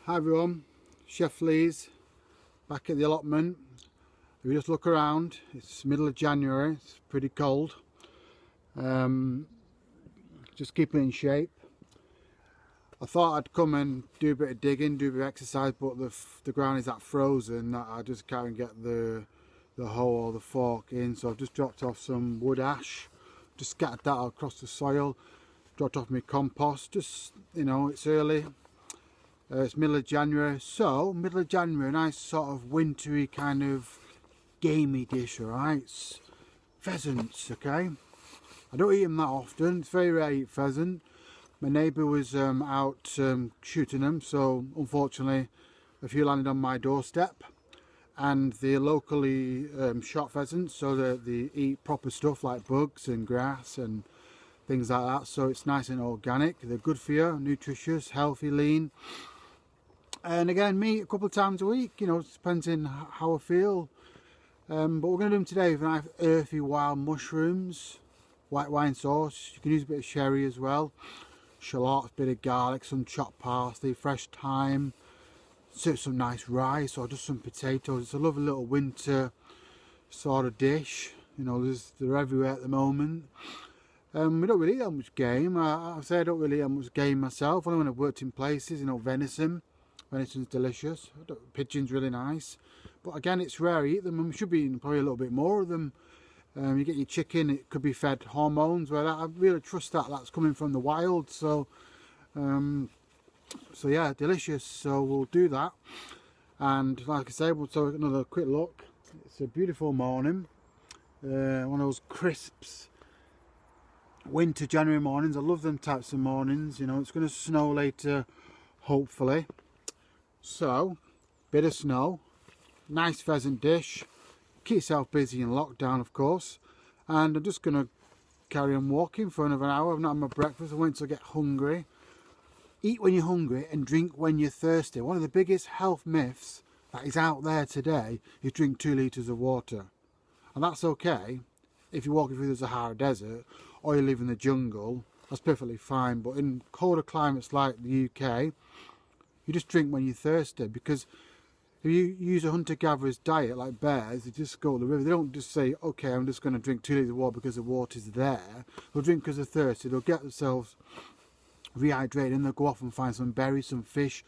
Hi everyone, Chef Lee's back at the allotment. If you just look around, it's middle of January, it's pretty cold. Just keeping it in shape. I thought I'd come and do a bit of digging, do a bit of exercise, but the ground is that frozen that I just can't get the hoe or the fork in, so I've just dropped off some wood ash, just scattered that across the soil, dropped off my compost. Just, you know, it's early. It's middle of January, so middle of January, a nice sort of wintry kind of gamey dish, alright? Pheasants, okay? I don't eat them that often, it's very rare I eat pheasant. My neighbour was out shooting them, so unfortunately a few landed on my doorstep. And they're locally shot pheasants, so they eat proper stuff like bugs and grass and things like that, so it's nice and organic. They're good for you, nutritious, healthy, lean. And again, meat a couple of times a week, you know, it depends on how I feel. But we're going to do them today with nice earthy wild mushrooms, white wine sauce. You can use a bit of sherry as well, shallots, a bit of garlic, some chopped parsley, fresh thyme, some nice rice or just some potatoes. It's a lovely little winter sort of dish. You know, they're everywhere at the moment. We don't really eat that much game. I say I don't really eat that much game myself, only when I've worked in places, you know, venison. Venison's delicious. Pigeon's really nice, but again, it's rare I eat them, and we should be eating probably a little bit more of them. You get your chicken, it could be fed hormones, where I really trust that's coming from the wild. So yeah, delicious. So we'll do that, and like I say, we'll take another quick look. It's a beautiful morning, one of those crisps winter January mornings. I love them types of mornings. You know, it's going to snow later, hopefully. So, bit of snow, nice pheasant dish, keep yourself busy in lockdown of course, and I'm just going to carry on walking for another hour. I've not had my breakfast, I wait till I get hungry. Eat when you're hungry and drink when you're thirsty. One of the biggest health myths that is out there today is drink 2 litres of water. And that's okay if you're walking through the Sahara Desert or you live in the jungle, that's perfectly fine. But in colder climates like the UK, you just drink when you're thirsty, because if you use a hunter-gatherer's diet like bears, they just go to the river. They don't just say, okay, I'm just going to drink 2 litres of water because the water's there. They'll drink because they're thirsty. They'll get themselves rehydrated and they'll go off and find some berries, some fish,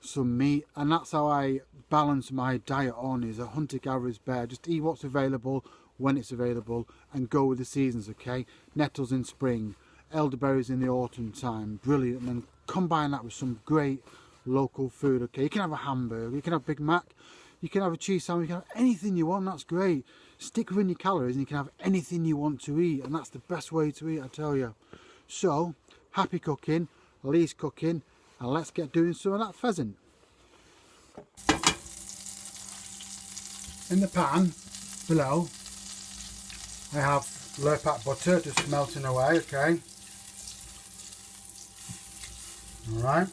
some meat. And that's how I balance my diet on, is a hunter-gatherer's bear. Just eat what's available when it's available and go with the seasons, okay? Nettles in spring, elderberries in the autumn time, brilliant. And then combine that with some great local food, okay? You can have a hamburger, you can have Big Mac, you can have a cheese sandwich, you can have anything you want. That's great. Stick within your calories and you can have anything you want to eat, and that's the best way to eat, I tell you. So happy cooking, Lee's cooking, and let's get doing some of that pheasant. In the pan below I have Lurpak butter just melting away, okay? Alright,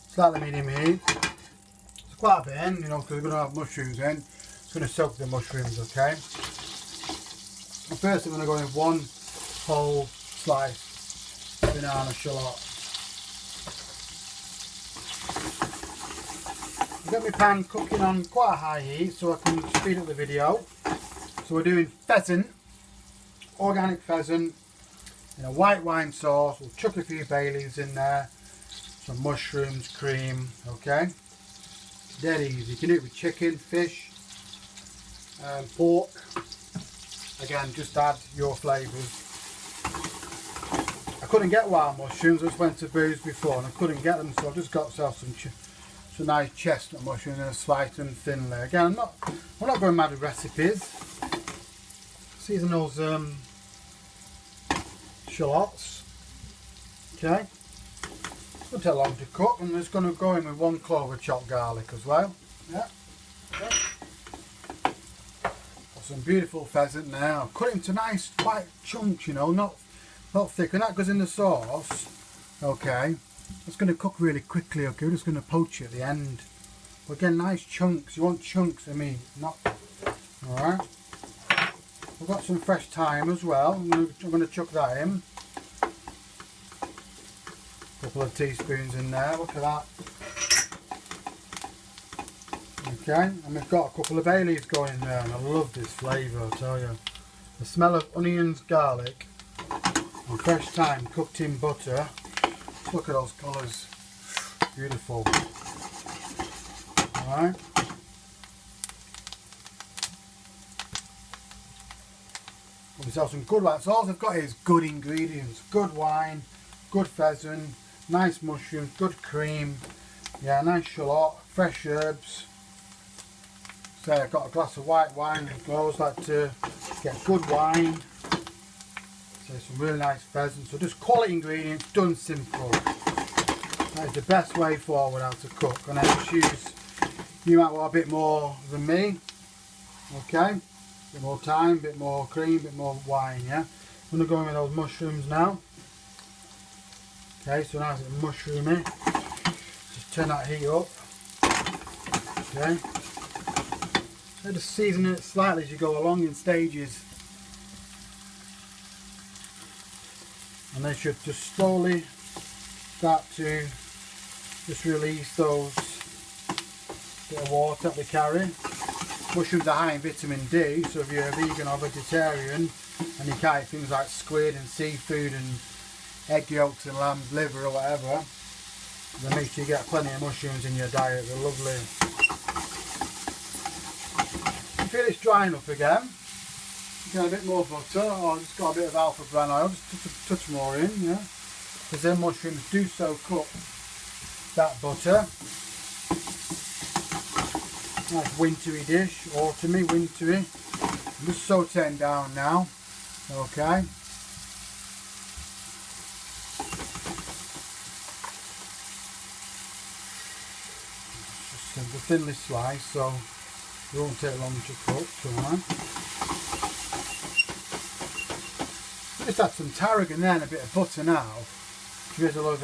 slightly medium heat. It's quite a bit in, you know, because we're going to have mushrooms in. It's going to soak the mushrooms, okay? And first I'm going to go in one whole slice banana shallot. I've got my pan cooking on quite a high heat so I can speed up the video. So we're doing pheasant, organic pheasant, in a white wine sauce. We'll chuck a few bay leaves in there, some mushrooms, cream, okay? Dead easy. You can do it with chicken, fish, pork. Again, just add your flavours. I couldn't get wild mushrooms, I just went to Boo's before and I couldn't get them, so I've just got myself some nice chestnut mushrooms and I sliced them thinly. Again, I'm not going mad with recipes. Season those shallots, okay? It won't take long to cook, and I'm just going to go in with 1 clove of chopped garlic as well. Yeah. Okay. Got some beautiful pheasant now. I've cut it into nice white chunks, you know, not thick. When that goes in the sauce, okay, it's going to cook really quickly, okay? We're just going to poach it at the end. But again, nice chunks. You want chunks of meat, not... Alright. We've got some fresh thyme as well. I'm going to chuck that in. A couple of teaspoons in there. Look at that. Okay, and we've got a couple of bay leaves going in there, and I love this flavour, I tell you. The smell of onions, garlic, and fresh thyme cooked in butter. Look at those colours, beautiful. Alright. We've got some good wine. So all I've got is good ingredients, good wine, good pheasant, nice mushrooms, good cream, yeah, nice shallot, fresh herbs. So I've got a glass of white wine. I always like to get good wine. So some really nice pheasant. So just quality ingredients, done simple. That is the best way forward how to cook. And I just use, you might want a bit more than me. Okay, a bit more thyme, a bit more cream, a bit more wine, yeah. I'm going to go in with those mushrooms now. Okay, so nice and mushroomy. Just turn that heat up. Okay. So just season it slightly as you go along in stages. And they should just slowly start to just release those bit of water that they carry. Mushrooms are high in vitamin D, so if you're a vegan or vegetarian and you can't eat things like squid and seafood and egg yolks and lamb's liver or whatever, then make sure you get plenty of mushrooms in your diet. They're lovely. If you feel it's drying up again, you can add a bit more butter, or just got a bit of alpha bran oil, just a touch more in, yeah. Because then mushrooms do soak up that butter. Nice wintry dish, autumny, wintry. I'm just sauteing down now, okay. Just thinly sliced, so it won't take long to cook. Alright. Just add some tarragon there and a bit of butter now. Give it a lot of,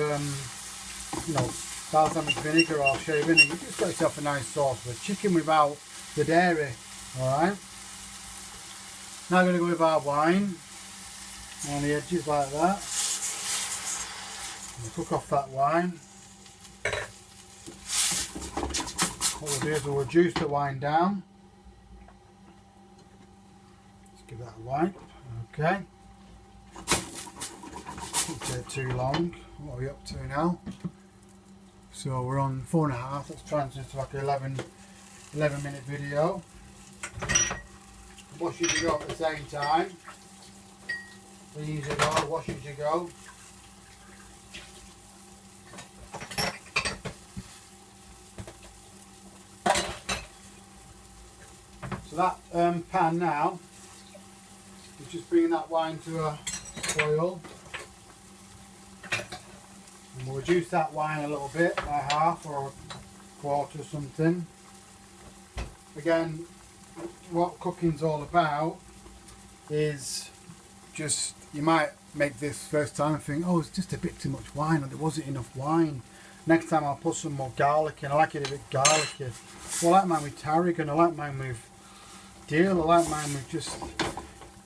you know, balsamic vinegar or sherry vinegar. You just got yourself a nice sauce for chicken without the dairy. Alright. Now I'm going to go with our wine on the edges like that. Cook off that wine. What we'll do is we'll reduce the wine down. Let's give that a wipe. Okay. Don't take too long. What are we up to now? So we're on 4.5. Let's try and do like an 11-minute video. Wash as you go at the same time. Clean as you go, wash as you go. So that pan now is just bringing that wine to a boil. And we'll reduce that wine a little bit by half or a quarter or something. Again, what cooking's all about is just, you might make this first time and think, oh, it's just a bit too much wine, or there wasn't enough wine. Next time I'll put some more garlic in. I like it a bit garlicky. Well, I like mine with tarragon, I like mine with dill, I like mine with just,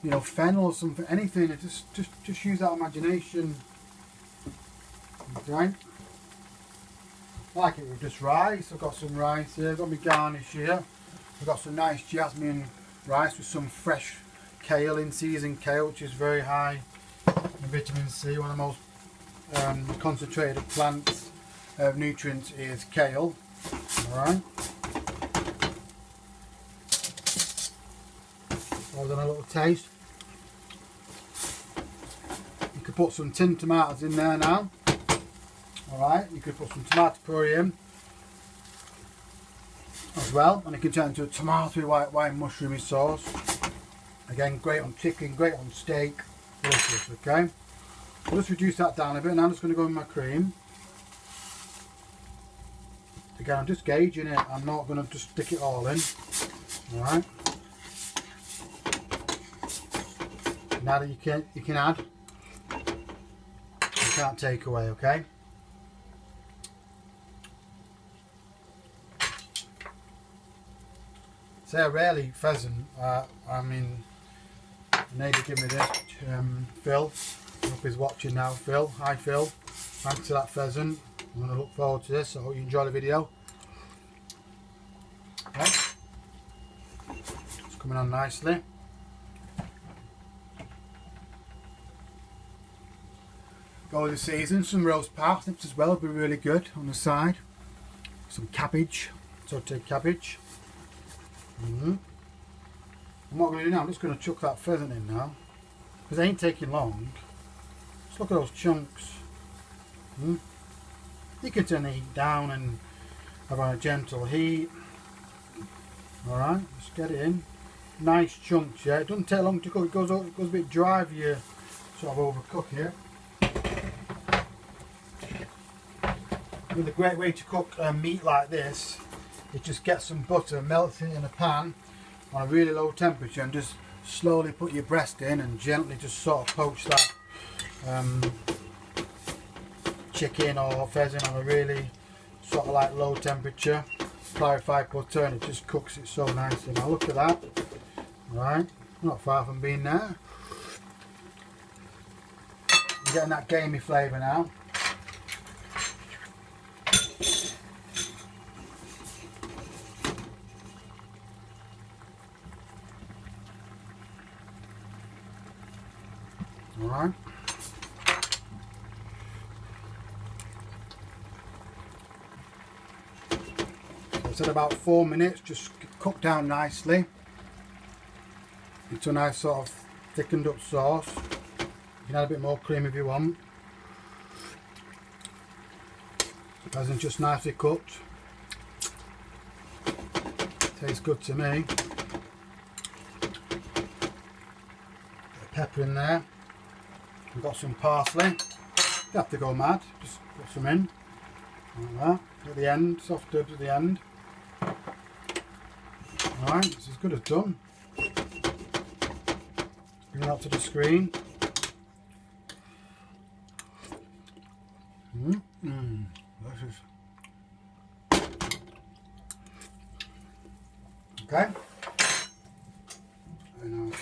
you know, fennel or something, anything. Just use that imagination. Okay. I like it with just rice. I've got some rice here, I've got my garnish here. I've got some nice jasmine rice with some fresh kale in, seasoned kale, which is very high in vitamin C. One of the most concentrated plants of nutrients is kale. Alright. I've done a little taste. You could put some tinned tomatoes in there now. Alright, you could put some tomato puree in as well, and it can turn into a tomatoey white wine mushroomy sauce. Again, great on chicken, great on steak, delicious. Okay, I'll just reduce that down a bit. Now I'm just going to go with my cream. Again, I'm just gauging it, I'm not going to just stick it all in. Alright, now that you can add, you can't take away. Okay, say I rarely eat pheasant. I mean, maybe give me this. Phil, I hope he's watching now. Phil, hi Phil, thanks for that pheasant. I'm going to look forward to this. I hope you enjoy the video. Okay. coming on nicely. Go with the season, some roast parsnips as well would be really good on the side. Some cabbage, sauteed cabbage. And what I'm going to do now, I'm just going to chuck that pheasant in now, because it ain't taking long. Just look at those chunks. You can turn the heat down and have on a gentle heat. Alright, just get it in. Nice chunks, yeah. It doesn't take long to cook, it goes a bit dry if you sort of overcook it. With a great way to cook meat like this is just get some butter, melt it in a pan on a really low temperature and just slowly put your breast in and gently just sort of poach that chicken or pheasant on a really sort of like low temperature, clarified butter, and it just cooks it so nicely. Now look at that. Right, not far from being there. You're getting that gamey flavour now. Alright. It's at about 4 minutes, just cooked down nicely. It's a nice sort of thickened up sauce. You can add a bit more cream if you want. Pheasant just nicely cooked. Tastes good to me. Bit of pepper in there. We've got some parsley. You have to go mad, just put some in. Like that. At the end, soft herbs at the end. Alright, this is good as done. Bring that to the screen. Delicious. Okay. And now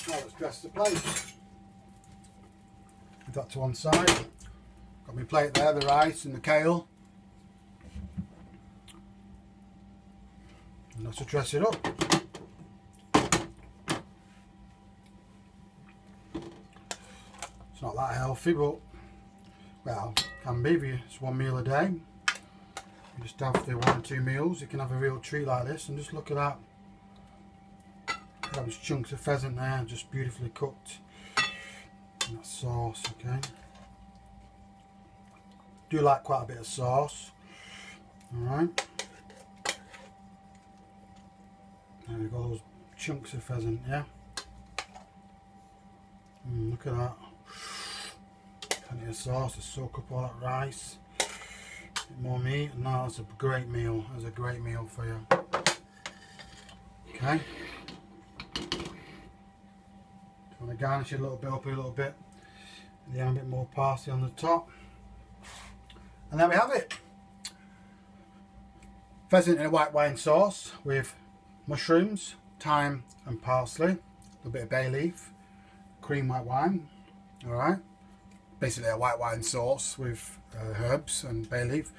let's dress the plate. Put that to one side. Got my plate there, the rice and the kale. And let's dress it up. It's not that healthy, but well, can be if it's one meal a day. You just have the 1 or 2 meals, you can have a real treat like this. And just look at that. Those chunks of pheasant there, just beautifully cooked. And that sauce, okay. Do like quite a bit of sauce. Alright. There we go, those chunks of pheasant, yeah. Look at that. Plenty of sauce to soak up all that rice. A bit more meat, and now that's a great meal. That's a great meal for you. Okay. Want to garnish it a little bit up, a little bit. And then a bit more parsley on the top. And there we have it. Pheasant in a white wine sauce with mushrooms, thyme and parsley. A little bit of bay leaf, cream white wine. Alright. Basically a white wine sauce with herbs and bay leaf.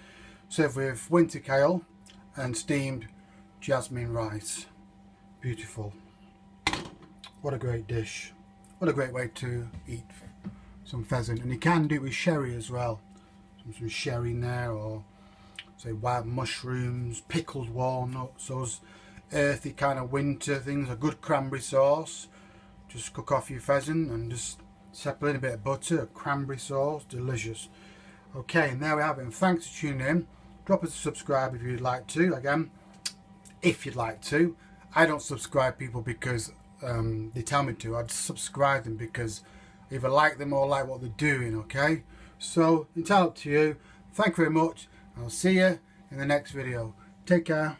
Served with winter kale and steamed jasmine rice. Beautiful. What a great dish. What a great way to eat some pheasant. And you can do it with sherry as well. Some sherry in there, or say wild mushrooms, pickled walnuts, those earthy kind of winter things. A good cranberry sauce. Just cook off your pheasant and just separate a bit of butter, a cranberry sauce, delicious. Okay, and there we have it. And thanks for tuning in. Drop us a subscribe if you'd like to. Again, if you'd like to. I don't subscribe people because they tell me to. I'd subscribe them because I either like them or like what they're doing, okay? So, it's all up to you. Thank you very much. I'll see you in the next video. Take care.